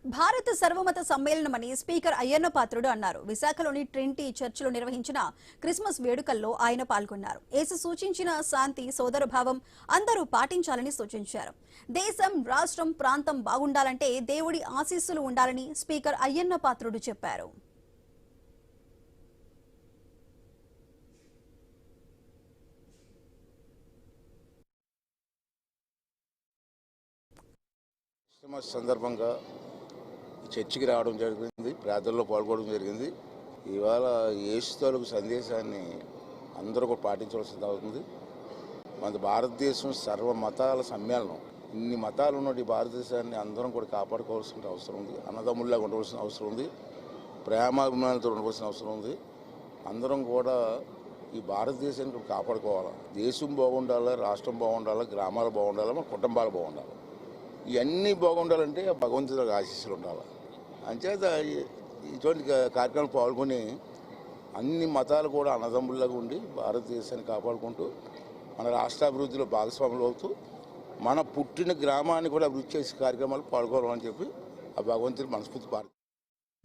భారత సర్వమత సమ్మేళనమని స్పీకర్ అయ్యన్న పాత్రుడు అన్నారు. విశాఖలోని ట్రినిటీ చర్చిలో నిర్వహించిన క్రిస్మస్ వేడుకల్లో ఆయన పాల్గొన్నారు. యేసు సూచించిన శాంతి, సోదరభావం అందరూ పాటించాలని సూచించారు. దేశం, రాష్ట్రం, ప్రాంతం బాగుండాలంటే దేవుడి ఆశీస్సులు ఉండాలని స్పీకర్ అయ్యన్న పాత్రుడు చెప్పారు. క్రిస్మస్ సందర్భంగా చర్చికి రావడం జరిగింది, ప్రార్థనలో పాల్గొనడం జరిగింది. ఇవాళ యేసు తాలూకు సందేశాన్ని అందరూ కూడా పాటించవలసింది అవుతుంది. మన భారతదేశం సర్వ మతాల సమ్మేళనం. ఇన్ని మతాలు ఉన్న ఈ భారతదేశాన్ని అందరం కూడా కాపాడుకోవాల్సిన అవసరం ఉంది. అన్నదమ్ముల్లాగా ఉండవలసిన అవసరం ఉంది. ప్రేమాభిమానాలతో ఉండవలసిన అవసరం ఉంది. అందరం కూడా ఈ భారతదేశాన్ని కూడా కాపాడుకోవాలి. దేశం బాగుండాలి, రాష్ట్రం బాగుండాలి, గ్రామాలు బాగుండాలి, మన కుటుంబాలు బాగుండాలి. ఇవన్నీ బాగుండాలంటే భగవంతుడికి ఆశీస్సులు ఉండాలి. అంచేత ఇటువంటి కార్యక్రమాలు పాల్గొని అన్ని మతాలు కూడా అన్నదమ్ముల్లాగా ఉండి భారతదేశాన్ని కాపాడుకుంటూ మన రాష్ట్రాభివృద్ధిలో భాగస్వాములు అవుతూ మన పుట్టిన గ్రామాన్ని కూడా అభివృద్ధి చేసే కార్యక్రమాలు పాల్గొనాలని చెప్పి ఆ భగవంతుని మనస్ఫూర్తి